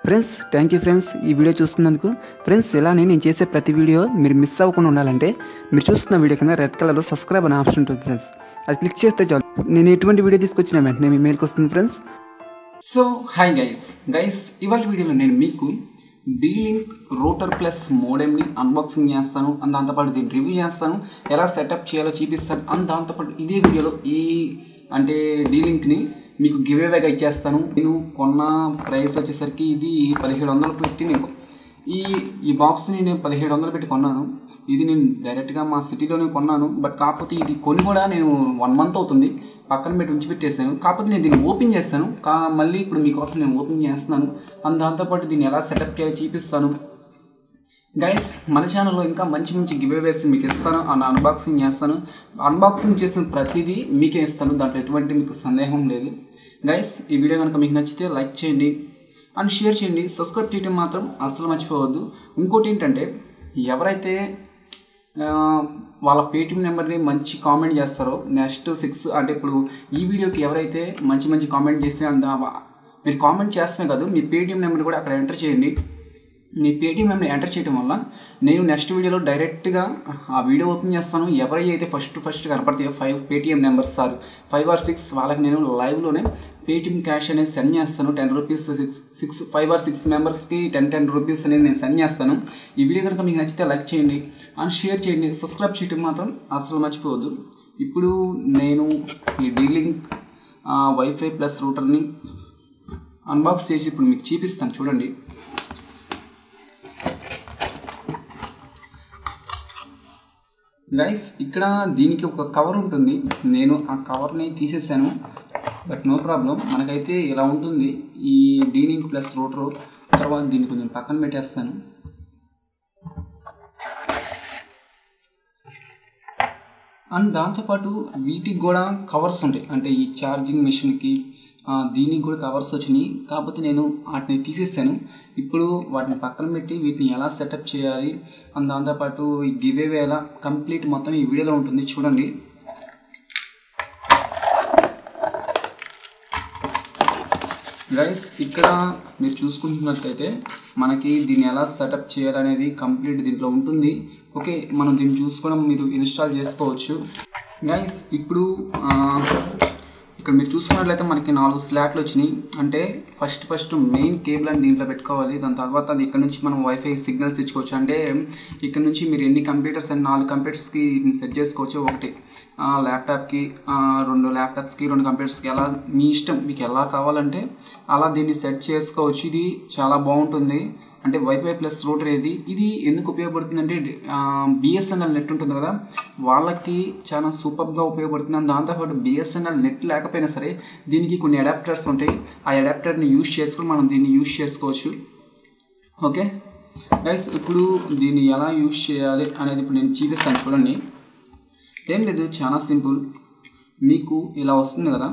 Friends thank you friends ఈ video చూస్తున్నందుకు. Friends ఇలానే నేను చేసే ప్రతి వీడియో మీరు మిస్ అవ్వకుండా ఉండాలంటే మీరు చూస్తున్న వీడియో కింద రెడ్ కలర్లో సబ్స్క్రైబ్ అనే ఆప్షన్ ఉంటుంది ఫ్రెండ్స్. అది క్లిక్ చేస్తే చాలు నేను ఎటువంటి వీడియో తీసుకొచ్చిన వెంటనే మీ మెయిల్కి వస్తుంది ఫ్రెండ్స్. సో హాయ్ గైస్ ఇవాళ వీడియోలో నేను మీకు dlink రూటర్ ప్లస్ మోడెమ్ని అన్బాక్సింగ్ చేస్తాను అండ్ దాంతోపాటు దీన్ని రివ్యూ చేస్తాను, ఎలా సెటప్ చేయాలో చూపిస్తాను అండ్ దాంతోపాటు ఇదే వీడియోలో అంటే dlinkని మీకు గివ్ అవేగా ఇచ్చేస్తాను. నేను కొన్న ప్రైస్ వచ్చేసరికి ఇది 1700 పెట్టి నేను ఈ బాక్స్ని నేను 1700 పెట్టి కొన్నాను. ఇది నేను డైరెక్ట్గా మా సిటీలోనే కొన్నాను. బట్ కాకపోతే ఇది కొని కూడా నేను 1 మంత్ అవుతుంది పక్కన పెట్టి ఉంచి పెట్టేశాను. కాకపోతే నేను దీన్ని ఓపెన్ చేస్తాను, మళ్ళీ ఇప్పుడు మీకోసం నేను ఓపెన్ చేస్తున్నాను అండ్ దాంతోపాటు దీన్ని ఎలా సెటప్ చేయాలో చూపిస్తాను. గైస్ మన ఛానల్లో ఇంకా మంచి గివ్ అవేస్ మీకు ఇస్తాను అండ్ అన్బాక్సింగ్ చేస్తాను. అన్బాక్సింగ్ చేసిన ప్రతిదీ మీకే ఇస్తాను, దాంట్లో ఎటువంటి మీకు సందేహం లేదు. గైస్ ఈ వీడియో కనుక మీకు నచ్చితే లైక్ చేయండి అండ్ షేర్ చేయండి, సబ్స్క్రైబ్ చేయడం మాత్రం అసలు మర్చిపోవద్దు. ఇంకోటి ఏంటంటే ఎవరైతే వాళ్ళ పేటిఎం నెంబర్ని మంచి కామెంట్ చేస్తారో నెక్స్ట్ 6 అంటే ఇప్పుడు ఈ వీడియోకి ఎవరైతే మంచి కామెంట్ చేస్తే మీరు కామెంట్ చేస్తేనే కాదు మీ పేటిఎం నెంబర్ కూడా అక్కడ ఎంటర్ చేయండి. మీ పేటిఎం నెంబర్ని ఎంటర్ చేయడం వల్ల నేను నెక్స్ట్ వీడియోలో డైరెక్ట్గా ఆ వీడియో ఓపెన్ చేస్తాను. ఎవరైతే ఫస్ట్ కనపడతాయో 5 పేటిఎం నెంబర్స్ 5 or 6 వాళ్ళకి నేను లైవ్లోనే పేటిఎం క్యాష్ అనేది సెండ్ చేస్తాను. 10 రూపీస్ 5 or 6 మెంబర్స్కి 10 రూపీస్ అనేది నేను సెండ్ చేస్తాను. ఈ వీడియో కనుక మీకు నచ్చితే లైక్ చేయండి అండ్ షేర్ చేయండి, సబ్స్క్రైబ్ చేయడం మాత్రం అసలు మర్చిపోవద్దు. ఇప్పుడు నేను ఈ dlink వైఫై ప్లస్ రూటర్ని అన్బాక్స్ చేసి ఇప్పుడు మీకు చూపిస్తాను చూడండి. గైస్ ఇక్కడ దీనికి ఒక కవర్ ఉంటుంది, నేను ఆ కవర్ని తీసేసాను. బట్ నో ప్రాబ్లం, మనకైతే ఇలా ఉంటుంది ఈ dlink ప్లస్ రూటర్. తర్వాత దీన్ని కొంచెం పక్కన పెట్టేస్తాను. అండ్ దాంతోపాటు వీటికి కూడా కవర్స్ ఉంటాయి, అంటే ఈ ఛార్జింగ్ మిషన్కి దీనికి కూడా కవర్స్ వచ్చినాయి. కాకపోతే నేను వాటిని తీసేసాను. ఇప్పుడు వాటిని పక్కన పెట్టి వీటిని ఎలా సెటప్ చేయాలి అండ్ దాంతోపాటు ఈ గివ్ అవే ఎలా కంప్లీట్ మొత్తం ఈ వీడియోలో ఉంటుంది చూడండి. గైస్ ఇక్కడ మీరు చూసుకుంటున్నట్లయితే మనకి దీన్ని ఎలా సెటప్ చేయాలనేది కంప్లీట్ దీంట్లో ఉంటుంది. ఓకే, మనం దీన్ని చూసుకోవడం మీరు ఇన్స్టాల్ చేసుకోవచ్చు. గైస్ ఇప్పుడు ఇక్కడ మీరు చూసుకున్నట్లయితే మనకి 4 స్లాట్లు వచ్చినాయి. అంటే ఫస్ట్ మెయిన్ కేబుల్ అని దీంట్లో పెట్టుకోవాలి. దాని తర్వాత అది ఇక్కడ నుంచి మనం వైఫై సిగ్నల్స్ ఇచ్చుకోవచ్చు. అంటే ఇక్కడ నుంచి మీరు ఎన్ని కంప్యూటర్స్ అని 4 కంప్యూటర్స్కి వీటిని సెట్ చేసుకోవచ్చు. ఒకటి ల్యాప్టాప్కి 2 ల్యాప్టాప్స్కి 2 కంప్యూటర్స్కి అలా మీ ఇష్టం, మీకు ఎలా కావాలంటే అలా దీన్ని సెట్ చేసుకోవచ్చు. ఇది చాలా బాగుంటుంది. అంటే వైఫై ప్లస్ రూటర్ ఇది ఎందుకు ఉపయోగపడుతుంది అంటే బిఎస్ఎన్ఎల్ నెట్ ఉంటుంది కదా, వాళ్ళకి చాలా సూపర్గా ఉపయోగపడుతుంది. అండ్ దాంతోపాటు బిఎస్ఎన్ఎల్ నెట్ లేకపోయినా సరే దీనికి కొన్ని అడాప్టర్స్ ఉంటాయి, ఆ అడాప్టర్ని యూజ్ చేసుకుని మనం దీన్ని యూజ్ చేసుకోవచ్చు. ఓకే గైస్, ఇప్పుడు దీన్ని ఎలా యూజ్ చేయాలి అనేది ఇప్పుడు నేను చూపిస్తాను చూడండి. ఏం లేదు, చాలా సింపుల్. మీకు ఇలా వస్తుంది కదా,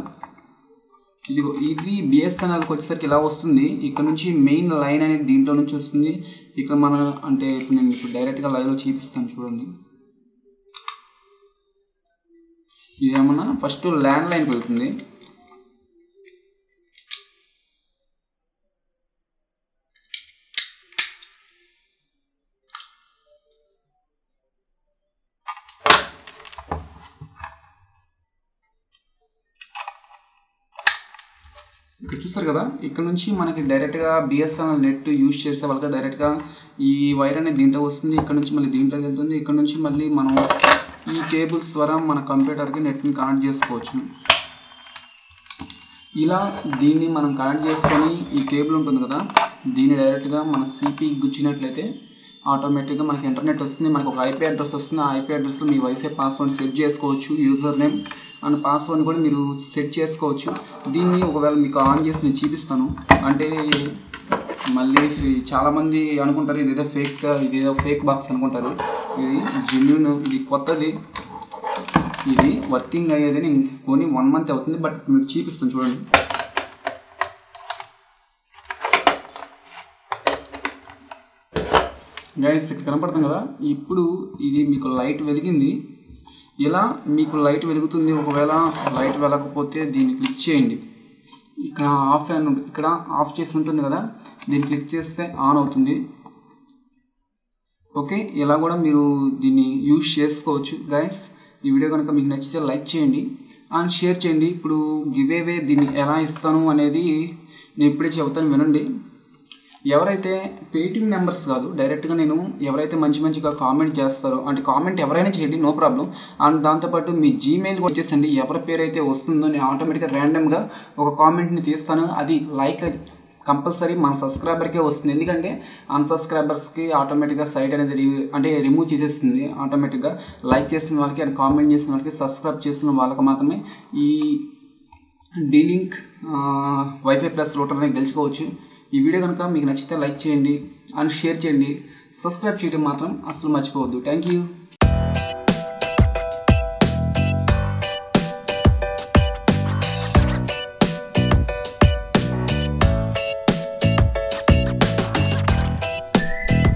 ఇది బిఎస్ఎన్ఎల్కి వచ్చేసరికి ఇలా వస్తుంది. ఇక్కడ నుంచి మెయిన్ లైన్ అనేది దీంట్లో నుంచి వస్తుంది. ఇక్కడ అంటే ఇప్పుడు నేను ఇప్పుడు డైరెక్ట్గా లైవ్లో చూపిస్తాను చూడండి. ఇదేమన్నా ఫస్ట్ ల్యాండ్ లైన్కి వెళ్తుంది. ఇక్కడ చూస్తారు కదా, ఇక్కడ నుంచి మనకి డైరెక్ట్గా బిఎస్ఎన్ఎల్ నెట్ యూజ్ చేసే వాళ్ళకి డైరెక్ట్గా ఈ వైర్ అనేది దీంట్లో వస్తుంది. ఇక్కడ నుంచి మళ్ళీ దీంట్లోకి వెళ్తుంది. ఇక్కడ నుంచి మళ్ళీ మనం ఈ కేబుల్స్ ద్వారా మన కంప్యూటర్కి నెట్ని కనెక్ట్ చేసుకోవచ్చు. ఇలా దీన్ని మనం కనెక్ట్ చేసుకొని ఈ కేబుల్ ఉంటుంది కదా, దీన్ని డైరెక్ట్గా మన సిపికి గుచ్చినట్లయితే ఆటోమేటిక్గా మనకి ఇంటర్నెట్ వస్తుంది. మనకు ఒక ఐపీ అడ్రస్ వస్తుంది. ఆ ఐపీ అడ్రస్లో మీ వైఫై పాస్వర్డ్ సెట్ చేసుకోవచ్చు. యూజర్ నేమ్ అండ్ పాస్వర్డ్ని కూడా మీరు సెట్ చేసుకోవచ్చు. దీన్ని ఒకవేళ మీకు ఆన్ చేసి నేను చూపిస్తాను. అంటే మళ్ళీ చాలామంది అనుకుంటారు ఇదేదో ఫేక్ బాక్స్ అనుకుంటారు. ఇది జెన్యూన్, ఇది కొత్తది, ఇది వర్కింగ్ అయ్యేది. నేను కొని 1 మంత్ అవుతుంది. బట్ మీకు చూపిస్తాను చూడండి. గైస్ ఇక్కడ కనపడుతుంది కదా, ఇప్పుడు ఇది మీకు లైట్ వెలిగింది. ఇలా మీకు లైట్ వెలుగుతుంది. ఒకవేళ లైట్ వెలగకపోతే దీన్ని క్లిక్ చేయండి. ఇక్కడ ఆఫ్ అని ఉంటుంది, ఇక్కడ ఆఫ్ చేసి ఉంటుంది కదా, దీన్ని క్లిక్ చేస్తే ఆన్ అవుతుంది. ఓకే, ఇలా కూడా మీరు దీన్ని యూజ్ చేసుకోవచ్చు గైస్. ఈ వీడియో కనుక మీకు నచ్చితే లైక్ చేయండి అండ్ షేర్ చేయండి. ఇప్పుడు గివ్ అవే దీన్ని ఎలా ఇస్తాను అనేది నేను ఇప్పుడే చెబుతాను, వినండి. ఎవరైతే పేటీఎం నెంబర్స్ కాదు, డైరెక్ట్గా నేను ఎవరైతే మంచిగా కామెంట్ చేస్తారో, అంటే కామెంట్ ఎవరైనా చేయండి, నో ప్రాబ్లం. అండ్ దాంతోపాటు మీ జీమెయిల్ కూడా వచ్చేసండి. ఎవరి పేరు అయితే వస్తుందో నేను ఆటోమేటిక్గా ర్యాండమ్గా ఒక కామెంట్ని తీస్తాను. అది లైక్ కంపల్సరీ మన సబ్స్క్రైబర్కే వస్తుంది. ఎందుకంటే అన్సబ్స్క్రైబర్స్కి ఆటోమేటిక్గా సైట్ అనేది రిమూవ్ చేసేస్తుంది ఆటోమేటిక్గా. లైక్ చేసిన వాళ్ళకి అండ్ కామెంట్ చేసిన వాళ్ళకి, సబ్స్క్రైబ్ చేసిన వాళ్ళకి మాత్రమే ఈ dlink వైఫై ప్లస్ రూటర్ అనేది గెలుచుకోవచ్చు. ఈ వీడియో కనుక మీకు నచ్చితే లైక్ చేయండి అండ్ షేర్ చేయండి. సబ్స్క్రైబ్ చేయడం మాత్రం అస్సలు మర్చిపోవద్దు. Thank you.